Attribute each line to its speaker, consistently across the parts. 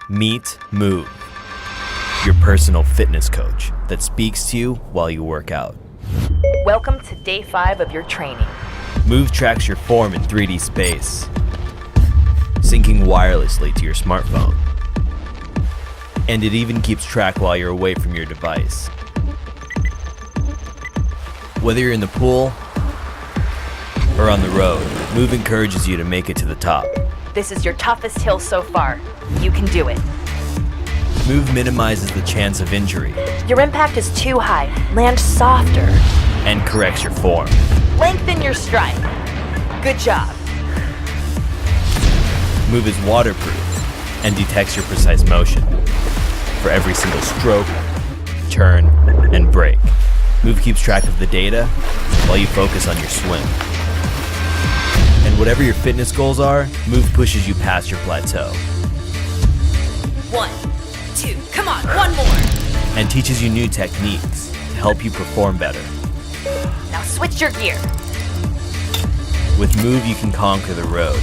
Speaker 1: Meet Move, your personal fitness coach that speaks to you while you work out.
Speaker 2: Welcome to day 5 of your training.
Speaker 1: Move tracks your form in 3D space, syncing wirelessly to your smartphone. And it even keeps track while you're away from your device. Whether you're in the pool or on the road, Move encourages you to make it to the top.
Speaker 2: This is your toughest hill so far. You can do it.
Speaker 1: Move minimizes the chance of injury
Speaker 2: Your impact is too high. Land softer.
Speaker 1: and corrects your form.
Speaker 2: Lengthen your stride. Good job.
Speaker 1: Move is waterproof and detects your precise motion for every single stroke, turn, and break. Move keeps track of the data while you focus on your swim. And whatever your fitness goals are, Move pushes you past your plateau
Speaker 2: 1, 2, come on, one more.
Speaker 1: and teaches you new techniques to help you perform better.
Speaker 2: Now switch your gear.
Speaker 1: With Move, you can conquer the road.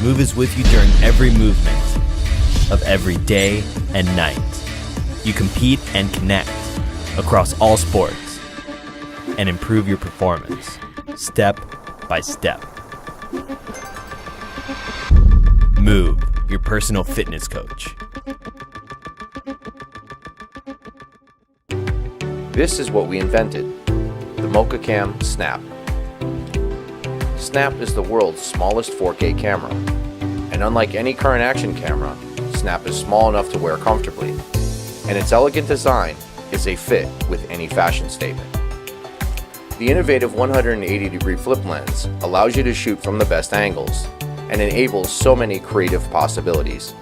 Speaker 1: Move is with you during every movement of every day and night. You compete and connect across all sports and improve your performance step by step. Move, your personal fitness coach.
Speaker 3: This is what we invented, the Mocha Cam Snap. Snap is the world's smallest 4K camera, and unlike any current action camera, Snap is small enough to wear comfortably, and its elegant design is a fit with any fashion statement. The innovative 180-degree flip lens allows you to shoot from the best angles and enables so many creative possibilities.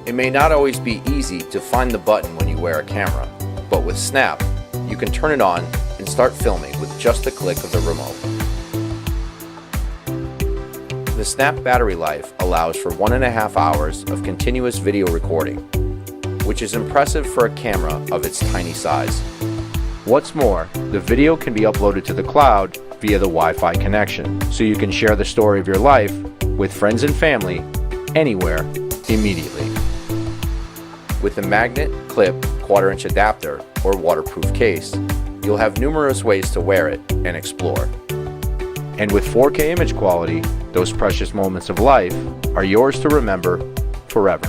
Speaker 3: It may not always be easy to find the button when you wear a camera, but with Snap, you can turn it on and start filming with just a click of the remote. The Snap battery life allows for 1.5 hours of continuous video recording, which is impressive for a camera of its tiny size. What's more, the video can be uploaded to the cloud via the Wi-Fi connection, so you can share the story of your life with friends and family anywhere immediately. With the magnet, clip, 1/4-inch adapter, or waterproof case, you'll have numerous ways to wear it and explore. And with 4K image quality, those precious moments of life are yours to remember forever.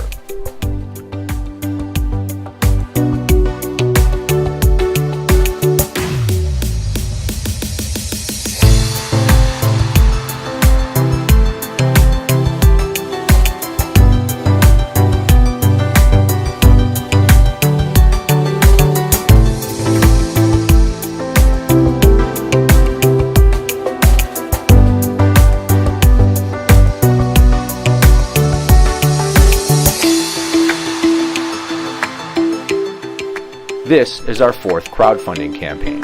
Speaker 3: This is our 4th crowdfunding campaign.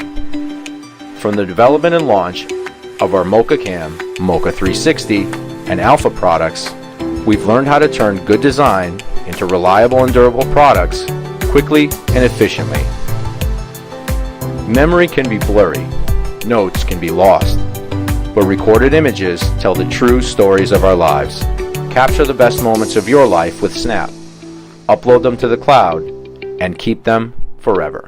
Speaker 3: From the development and launch of our Mocha Cam, Mocha 360, and Alpha products, we've learned how to turn good design into reliable and durable products quickly and efficiently. Memory can be blurry, notes can be lost, but recorded images tell the true stories of our lives. Capture the best moments of your life with Snap. Upload them to the cloud and keep them forever.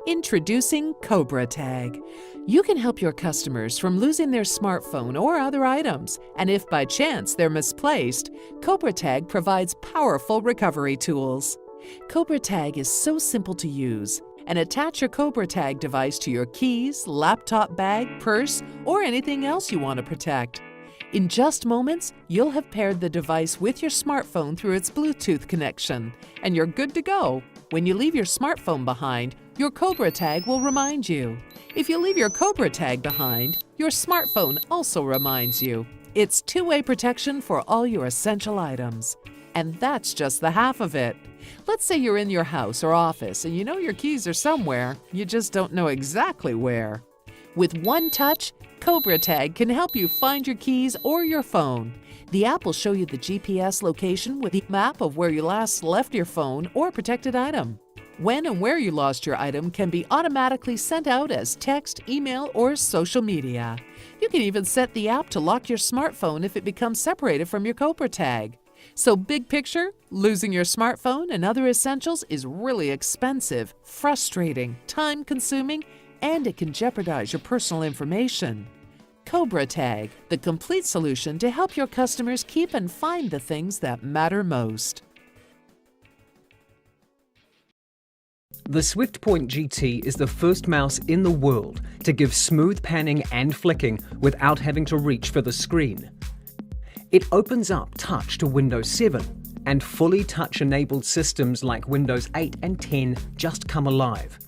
Speaker 4: Introducing Cobra Tag, You can help your customers from losing their smartphone or other items, and if by chance they're misplaced, Cobra Tag provides powerful recovery tools. Cobra Tag is so simple to use, and attach your Cobra Tag device to your keys, laptop bag, purse, or anything else you want to protect. In just moments, you'll have paired the device with your smartphone through its Bluetooth connection, and you're good to go. When you leave your smartphone behind, your Cobra Tag will remind you. If you leave your Cobra Tag behind, your smartphone also reminds you. It's two-way protection for all your essential items. And that's just the half of it. Let's say you're in your house or office and you know your keys are somewhere, you just don't know exactly where. With one touch, Cobra Tag can help you find your keys or your phone. The app will show you the GPS location with the map of where you last left your phone or protected item. When and where you lost your item can be automatically sent out as text, email, or social media. You can even set the app to lock your smartphone if it becomes separated from your Cobra Tag. So big picture, losing your smartphone and other essentials is really expensive, frustrating, time-consuming, and it can jeopardize your personal information. Cobra Tag, the complete solution to help your customers keep and find the things that matter most.
Speaker 5: The SwiftPoint GT is the first mouse in the world to give smooth panning and flicking without having to reach for the screen. It opens up touch to Windows 7, and fully touch-enabled systems like Windows 8 and 10 just come alive.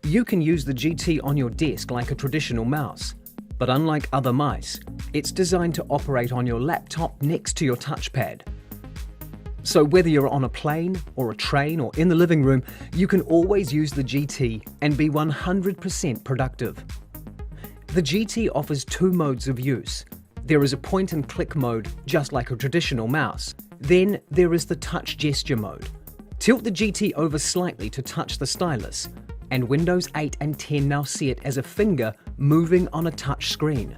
Speaker 5: You can use the GT on your desk like a traditional mouse, but unlike other mice, it's designed to operate on your laptop next to your touchpad. So whether you're on a plane or a train or in the living room, you can always use the GT and be 100% productive. The GT offers two modes of use. There is a point-and-click mode, just like a traditional mouse. Then there is the touch gesture mode. Tilt the GT over slightly to touch the stylus, and Windows 8 and 10 now see it as a finger moving on a touch screen.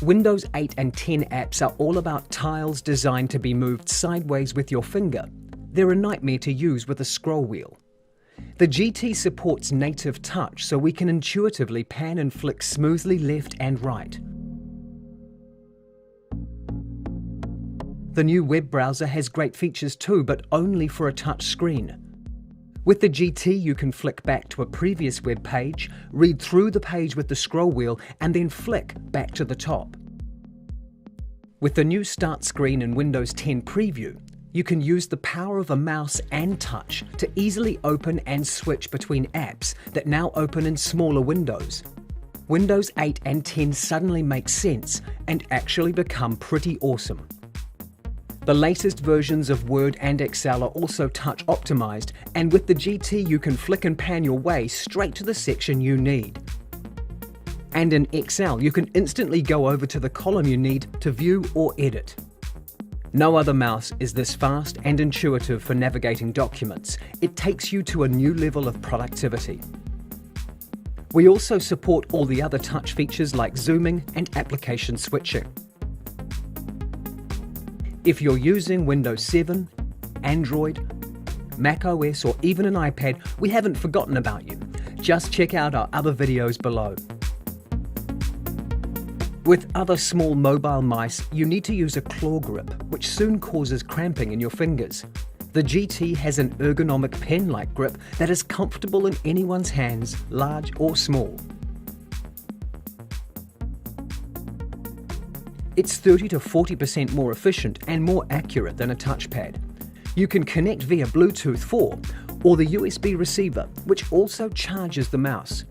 Speaker 5: Windows 8 and 10 apps are all about tiles designed to be moved sideways with your finger. They're a nightmare to use with a scroll wheel. The GT supports native touch, so we can intuitively pan and flick smoothly left and right. The new web browser has great features too, but only for a touch screen. With the GT, you can flick back to a previous web page, read through the page with the scroll wheel, and then flick back to the top. With the new Start screen in Windows 10 Preview, you can use the power of a mouse and touch to easily open and switch between apps that now open in smaller windows. Windows 8 and 10 suddenly make sense and actually become pretty awesome. The latest versions of Word and Excel are also touch optimized, and with the GT you can flick and pan your way straight to the section you need. And in Excel you can instantly go over to the column you need to view or edit. No other mouse is this fast and intuitive for navigating documents. It takes you to a new level of productivity. We also support all the other touch features like zooming and application switching. If you're using Windows 7, Android, Mac OS, or even an iPad, we haven't forgotten about you. Just check out our other videos below. With other small mobile mice, you need to use a claw grip, which soon causes cramping in your fingers. The GT has an ergonomic pen-like grip that is comfortable in anyone's hands, large or small. It's 30 to 40% more efficient and more accurate than a touchpad. You can connect via Bluetooth 4 or the USB receiver, which also charges the mouse.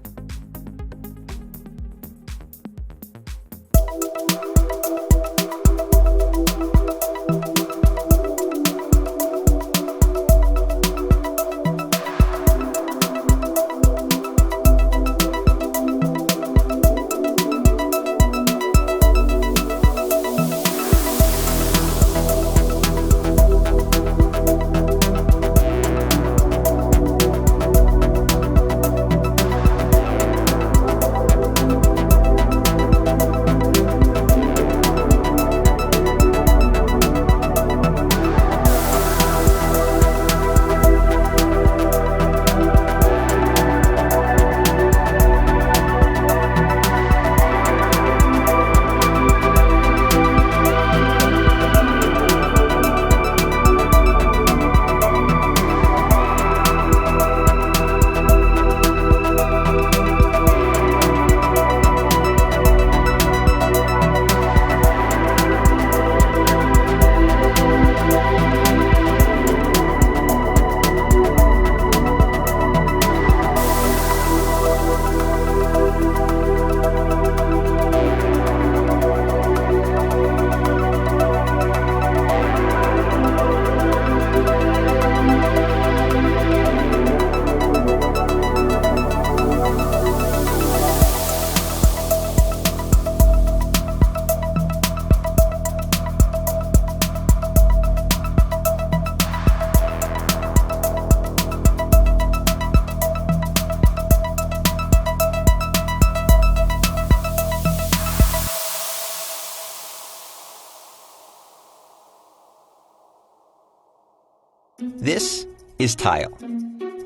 Speaker 6: is Tile.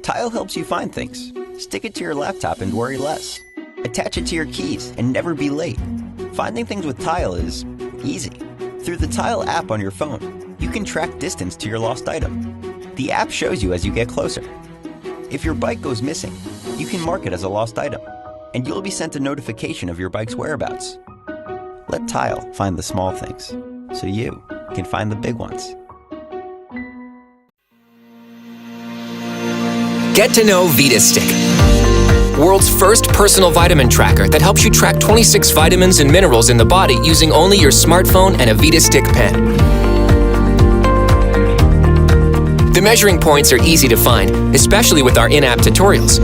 Speaker 6: Tile helps you find things. Stick it to your laptop and worry less. Attach it to your keys and never be late. Finding things with Tile is easy. Through the Tile app on your phone, you can track distance to your lost item. The app shows you as you get closer. If your bike goes missing, you can mark it as a lost item, and you'll be sent a notification of your bike's whereabouts. Let Tile find the small things, so you can find the big ones.
Speaker 7: Get to know VitaStick, world's first personal vitamin tracker that helps you track 26 vitamins and minerals in the body using only your smartphone and a VitaStick pen. The measuring points are easy to find, especially with our in-app tutorials.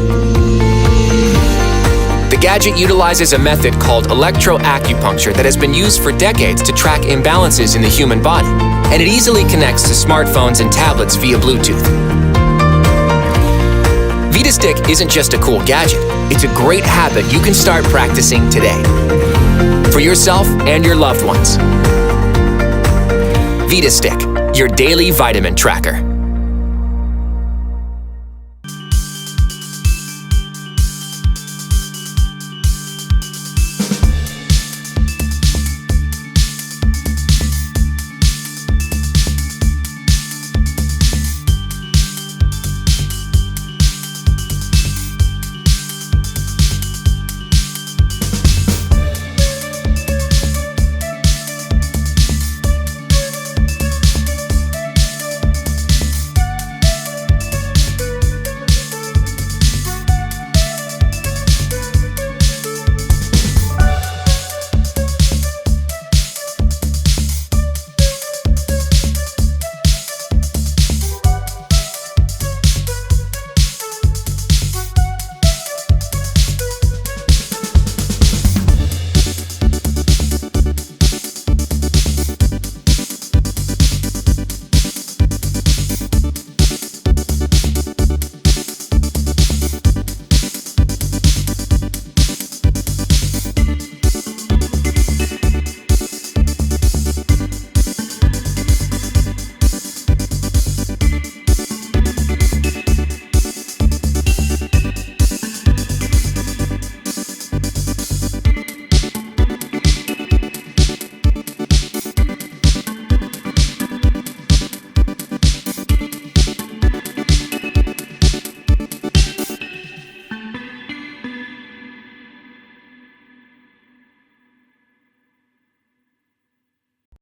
Speaker 7: The gadget utilizes a method called electroacupuncture that has been used for decades to track imbalances in the human body, and it easily connects to smartphones and tablets via Bluetooth. VitaStick isn't just a cool gadget, it's a great habit you can start practicing today. For yourself and your loved ones. VitaStick, your daily vitamin tracker.